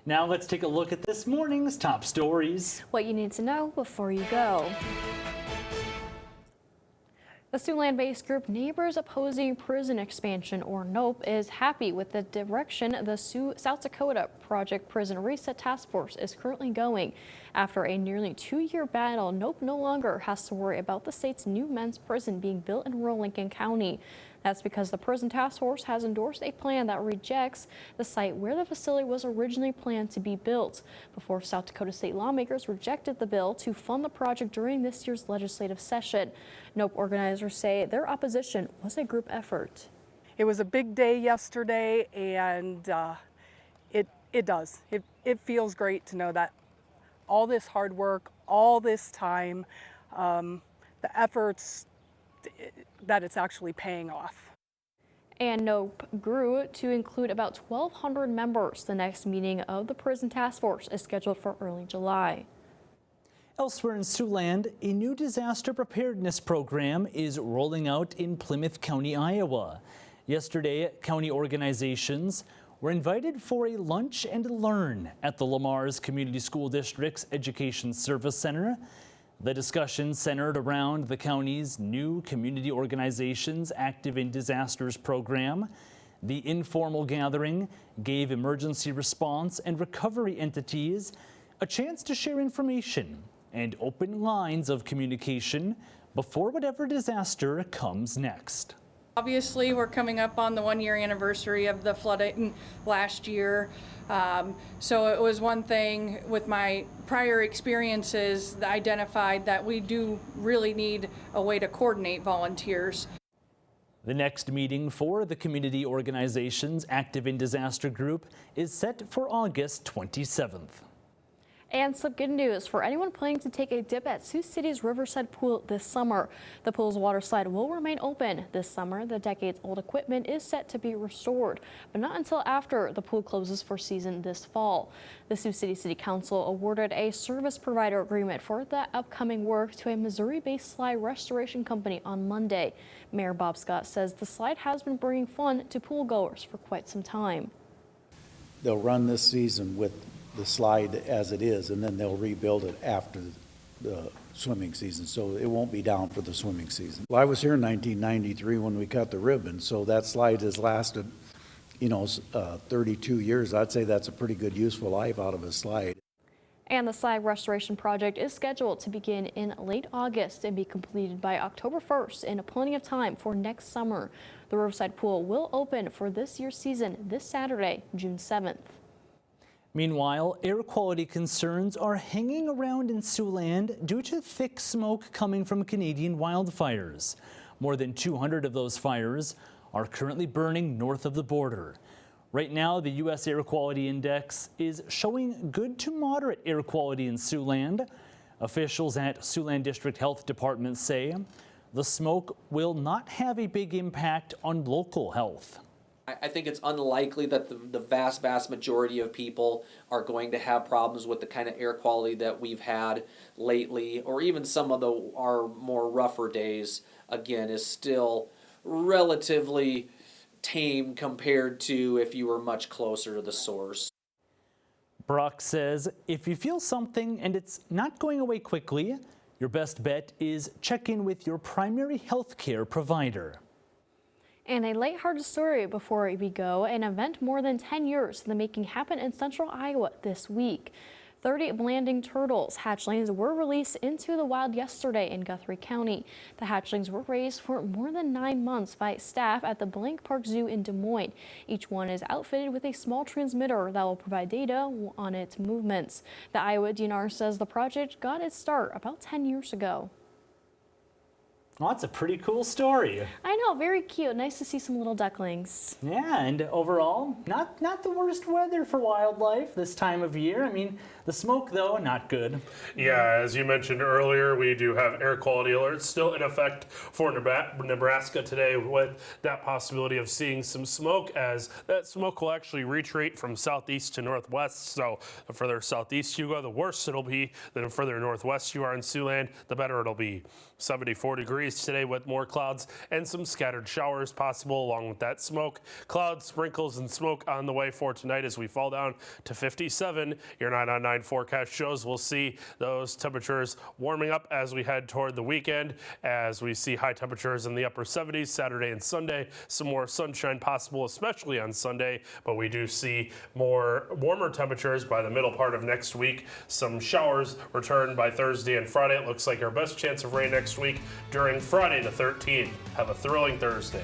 Now let's take a look at this morning's top stories. What you need to know before you go. The Siouxland-based group Neighbors Opposing Prison Expansion, or NOPE, is happy with the direction the South Dakota Project Prison Reset Task Force is currently going. After a nearly 2-year battle, NOPE no longer has to worry about the state's new men's prison being built in rural Lincoln County. That's because the Prison Task Force has endorsed a plan that rejects the site where the facility was originally planned to be built. Before, South Dakota state lawmakers rejected the bill to fund the project during this year's legislative session. NOPE organizers say their opposition was a group effort. It was a big day yesterday, and it feels great to know that all this hard work, all this time, the efforts, that it's actually paying off. And NOPE grew to include about 1,200 members. The next meeting of the Prison Task Force is scheduled for early July. Elsewhere in Siouxland, a new disaster preparedness program is rolling out in Plymouth County, Iowa. Yesterday, county organizations were invited for a lunch and learn at the Lamar's Community School District's Education Service Center. The discussion centered around the county's new community organizations active in disasters program. The informal gathering gave emergency response and recovery entities a chance to share information and open lines of communication before whatever disaster comes next. Obviously, we're coming up on the 1-year anniversary of the flooding last year. So it was one thing with my prior experiences that identified that we do really need a way to coordinate volunteers. The next meeting for the community organizations active in disaster group is set for August 27th. And some good news for anyone planning to take a dip at Sioux City's Riverside Pool this summer. The pool's water slide will remain open this summer. The decades-old equipment is set to be restored, but not until after the pool closes for season this fall. The Sioux City City Council awarded a service provider agreement for the upcoming work to a Missouri-based slide restoration company on Monday. Mayor Bob Scott says the slide has been bringing fun to pool goers for quite some time. They'll run this season with the slide as it is, and then they'll rebuild it after the swimming season, so it won't be down for the swimming season. Well, I was here in 1993 when we cut the ribbon, so that slide has lasted, 32 years. I'd say that's a pretty good useful life out of a slide. And the slide restoration project is scheduled to begin in late August and be completed by October 1st, in plenty of time for next summer. The Riverside Pool will open for this year's season this Saturday, June 7th. Meanwhile, air quality concerns are hanging around in Siouxland due to thick smoke coming from Canadian wildfires. More than 200 of those fires are currently burning north of the border. Right now, the U.S. Air Quality Index is showing good to moderate air quality in Siouxland. Officials at Siouxland District Health Department say the smoke will not have a big impact on local health. I think it's unlikely that the vast majority of people are going to have problems with the kind of air quality that we've had lately, or even some of our more rougher days, again, is still relatively tame compared to if you were much closer to the source. Brock says if you feel something and it's not going away quickly, your best bet is check in with your primary health care provider. And a lighthearted story before we go. An event more than 10 years in the making happened in central Iowa this week. 30 Blanding turtles hatchlings were released into the wild yesterday in Guthrie County. The hatchlings were raised for more than 9 months by staff at the Blank Park Zoo in Des Moines. Each one is outfitted with a small transmitter that will provide data on its movements. The Iowa DNR says the project got its start about 10 years ago. Well, that's a pretty cool story. I know, very cute. Nice to see some little ducklings. Yeah, and overall, not the worst weather for wildlife this time of year. I mean, the smoke, though, not good. Yeah, as you mentioned earlier, we do have air quality alerts still in effect for Nebraska today, with that possibility of seeing some smoke, as that smoke will actually retreat from southeast to northwest. So the further southeast you go, the worse it'll be. The further northwest you are in Siouxland, the better it'll be. 74 degrees. breeze today with more clouds and some scattered showers possible along with that smoke. Clouds, sprinkles, and smoke on the way for tonight as we fall down to 57. Your 9 on 9 forecast shows we'll see those temperatures warming up as we head toward the weekend, as we see high temperatures in the upper 70s Saturday and Sunday. Some more sunshine possible, especially on Sunday, but we do see more warmer temperatures by the middle part of next week. Some showers return by Thursday and Friday. It looks like our best chance of rain next week during Friday the 13th. Have a thrilling Thursday.